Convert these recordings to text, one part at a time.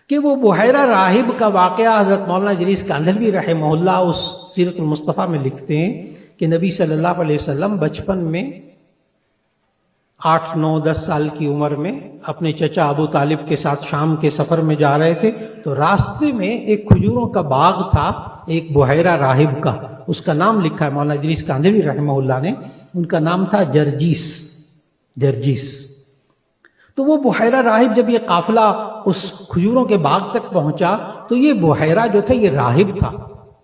کہ وہ بحیرہ راہب کا واقعہ حضرت مولانا اجلیس کاندھلوی رحمہ اللہ اس سیرت المصطفیٰ میں لکھتے ہیں کہ نبی صلی اللہ علیہ وسلم بچپن میں 8 9 10 سال کی عمر میں اپنے چچا ابو طالب کے ساتھ شام کے سفر میں جا رہے تھے، تو راستے میں ایک کھجوروں کا باغ تھا ایک بحیرہ راہب کا، اس کا نام لکھا ہے مولانا اجلیس کاندھلوی رحمہ اللہ نے، ان کا نام تھا جرجیس۔ تو وہ بحیرہ راہب جب یہ قافلہ اس کھجوروں کے باغ تک پہنچا تو یہ بحیرہ جو تھا یہ راہب تھا،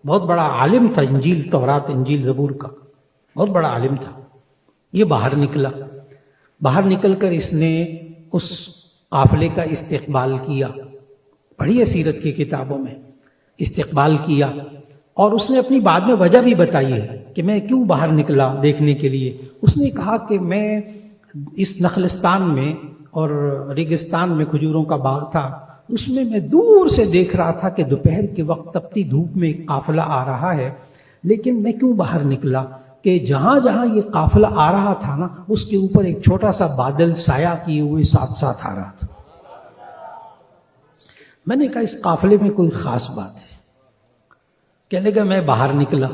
بہت بڑا عالم تھا، انجیل تورات انجیل زبور کا بہت بڑا عالم تھا۔ یہ باہر نکلا، باہر نکل کر اس نے اس قافلے کا استقبال کیا، پڑھیے سیرت کی کتابوں میں، استقبال کیا، اور اس نے اپنی بعد میں وجہ بھی بتائی ہے کہ میں کیوں باہر نکلا دیکھنے کے لیے۔ اس نے کہا کہ میں اس نخلستان میں اور ریگستان میں کھجوروں کا باغ تھا، اس میں دور سے دیکھ رہا تھا کہ دوپہر کے وقت تپتی دھوپ میں ایک قافلہ آ رہا ہے، لیکن میں کیوں باہر نکلا کہ جہاں جہاں یہ قافلہ آ رہا تھا نا اس کے اوپر ایک چھوٹا سا بادل سایہ کیے ہوئے ساتھ ساتھ آ رہا تھا۔ میں نے کہا اس قافلے میں کوئی خاص بات ہے؟ کہنے لگا میں باہر نکلا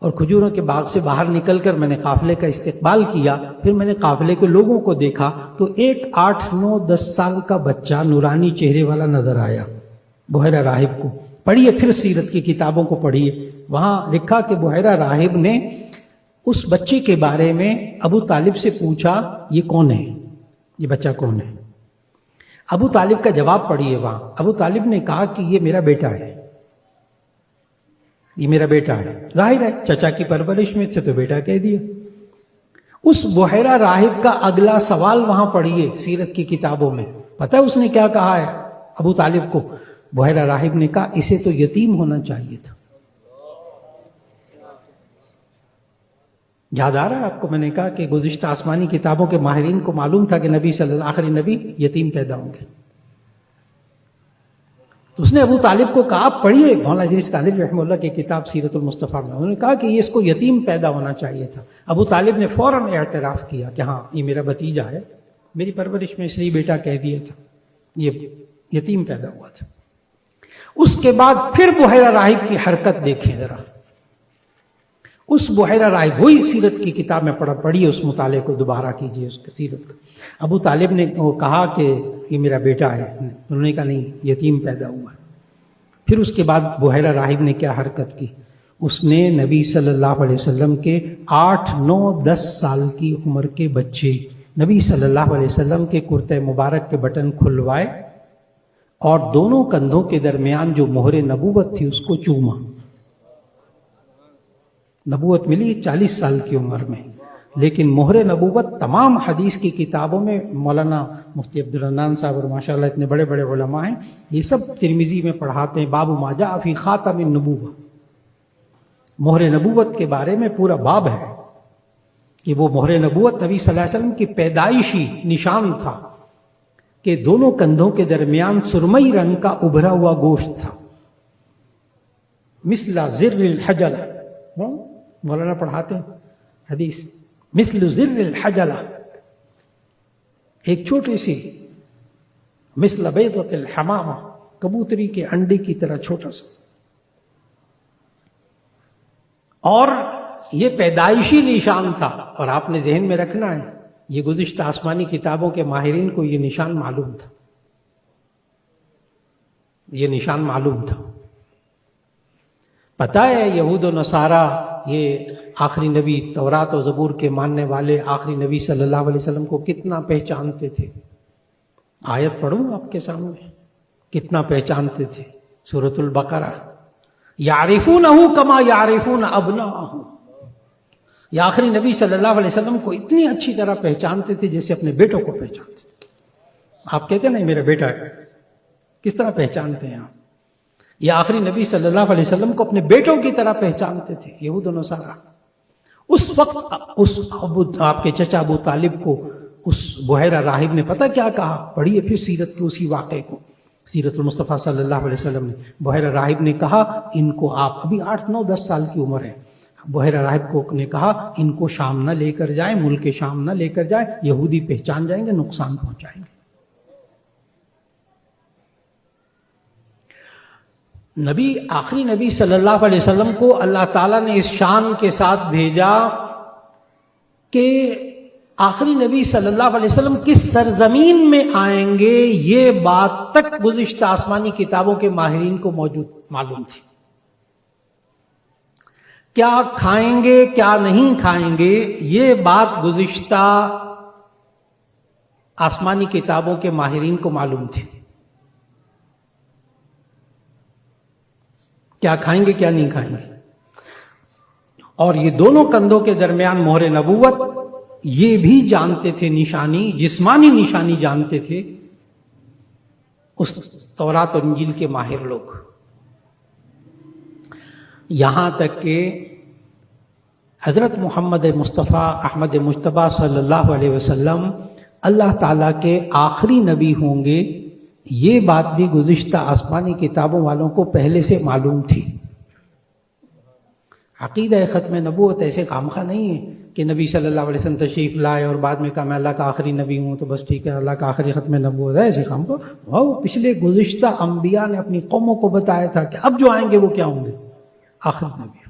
اور کھجوروں کے باغ سے باہر نکل کر میں نے قافلے کا استقبال کیا، پھر میں نے قافلے کے لوگوں کو دیکھا تو ایک 8 9 10 سال کا بچہ نورانی چہرے والا نظر آیا بحیرہ راہب کو۔ پڑھیے پھر سیرت کی کتابوں کو پڑھیے، وہاں لکھا کہ بحیرہ راہب نے اس بچے کے بارے میں ابو طالب سے پوچھا یہ کون ہے، یہ بچہ کون ہے؟ ابو طالب کا جواب پڑھیے وہاں، ابو طالب نے کہا کہ یہ میرا بیٹا ہے، یہ میرا بیٹا ہے۔ ظاہر ہے چچا کی پرورش میں سے تو بیٹا کہہ دیا۔ اس بحیرہ راہب کا اگلا سوال وہاں پڑھیے سیرت کی کتابوں میں، پتہ ہے اس نے کیا کہا ہے ابو طالب کو؟ بحیرہ راہب نے کہا اسے تو یتیم ہونا چاہیے تھا۔ یاد آ رہا ہے آپ کو؟ میں نے کہا کہ گزشتہ آسمانی کتابوں کے ماہرین کو معلوم تھا کہ نبی صلی اللہ آخری نبی یتیم پیدا ہوں گے، تو اس نے ابو طالب کو کہا پڑھیے مولانا اجلیس کاندھلوی رحمہ اللہ کی کتاب سیرت المصطفیٰ میں، انہوں نے کہا کہ یہ اس کو یتیم پیدا ہونا چاہیے تھا۔ ابو طالب نے فوراً اعتراف کیا کہ ہاں یہ میرا بھتیجا ہے، میری پرورش میں اس لیے بیٹا کہہ دیا تھا، یہ یتیم پیدا ہوا تھا۔ اس کے بعد پھر بحیرہ راہب کی حرکت دیکھیں ذرا، اس بحیرہ راہب وہی سیرت کی کتاب میں پڑھیے، اس مطالعے کو دوبارہ کیجیے اس کی سیرت کا۔ ابو طالب نے کہا کہ یہ میرا بیٹا ہے، انہوں نے کہا نہیں یتیم پیدا ہوا ہے۔ پھر اس کے بعد بحیرہ راہب نے کیا حرکت کی؟ اس نے نبی صلی اللہ علیہ وسلم کے 8 9 10 سال کی عمر کے بچے نبی صلی اللہ علیہ وسلم کے کرتے مبارک کے بٹن کھلوائے اور دونوں کندھوں کے درمیان جو مہر نبوت تھی اس کو چوما۔ نبوت ملی 40 سال کی عمر میں، لیکن مہر نبوت تمام حدیث کی کتابوں میں، مولانا مفتی عبدالرحمن صاحب اور ماشاءاللہ اتنے بڑے بڑے علماء ہیں، یہ سب ترمذی میں پڑھاتے ہیں، باب ما جاء فی خاتم النبوہ، مہر نبوت کے بارے میں پورا باب ہے کہ وہ مہر نبوت نبی صلی اللہ علیہ وسلم کی پیدائشی نشان تھا کہ دونوں کندھوں کے درمیان سرمئی رنگ کا ابھرا ہوا گوشت تھا، مثل زر الحجلہ، مولانا پڑھاتے ہیں حدیث، مثل زر الحجلہ، ایک چھوٹی سی، مثل بیضۃ الحمامہ، کبوتری کے انڈے کی طرح چھوٹا سا، اور یہ پیدائشی نشان تھا۔ اور آپ نے ذہن میں رکھنا ہے یہ گزشتہ آسمانی کتابوں کے ماہرین کو یہ نشان معلوم تھا، یہ نشان معلوم تھا۔ پتہ ہے یہود و نصارہ یہ آخری نبی تورات و زبور کے ماننے والے آخری نبی صلی اللہ علیہ وسلم کو کتنا پہچانتے تھے؟ آیت پڑھوں آپ کے سامنے، کتنا پہچانتے تھے، سورۃ البقرہ، یعرفونہ کما یعرفون ابناءہم، یہ آخری نبی صلی اللہ علیہ وسلم کو اتنی اچھی طرح پہچانتے تھے جیسے اپنے بیٹوں کو پہچانتے تھے۔ آپ کہتے ہیں نا میرا بیٹا ہے، کس طرح پہچانتے ہیں آپ؟ یہ آخری نبی صلی اللہ علیہ وسلم کو اپنے بیٹوں کی طرح پہچانتے تھے یہود و نصارہ۔ اس وقت آپ کے چچا ابو طالب کو اس بحیرہ راہب نے پتہ کیا کہا؟ پڑھیے پھر سیرت کے اسی واقعے کو، سیرت المصطفیٰ صلی اللہ علیہ وسلم نے، بحیرہ راہب نے کہا ان کو آپ، ابھی 8 9 10 سال کی عمر ہے، بحیرہ راہب کو نے کہا ان کو شام نہ لے کر جائیں، ملک شام نہ لے کر جائیں، یہودی پہچان جائیں گے، نقصان پہنچائیں گے۔ نبی آخری نبی صلی اللہ علیہ وسلم کو اللہ تعالیٰ نے اس شان کے ساتھ بھیجا کہ آخری نبی صلی اللہ علیہ وسلم کس سرزمین میں آئیں گے یہ بات تک گزشتہ آسمانی کتابوں کے ماہرین کو معلوم تھی. کیا کھائیں گے کیا نہیں کھائیں گے یہ بات گزشتہ آسمانی کتابوں کے ماہرین کو معلوم تھی. کیا کھائیں گے کیا نہیں کھائیں گے. اور یہ دونوں کندھوں کے درمیان مہر نبوت یہ بھی جانتے تھے، نشانی جسمانی نشانی جانتے تھے اس تورات اور انجیل کے ماہر لوگ. یہاں تک کہ حضرت محمد مصطفیٰ احمد مجتبیٰ صلی اللہ علیہ وسلم اللہ تعالیٰ کے آخری نبی ہوں گے یہ بات بھی گزشتہ آسمانی کتابوں والوں کو پہلے سے معلوم تھی. عقیدہ ختم نبوت ایسے خامخواہ نہیں ہے کہ نبی صلی اللہ علیہ وسلم تشریف لائے اور بعد میں کہا میں اللہ کا آخری نبی ہوں تو بس ٹھیک ہے اللہ کا آخری ختم نبوت ہے. ایسے خامخواہ وہ پچھلے گزشتہ انبیاء نے اپنی قوموں کو بتایا تھا کہ اب جو آئیں گے وہ کیا ہوں گے، آخری نبی.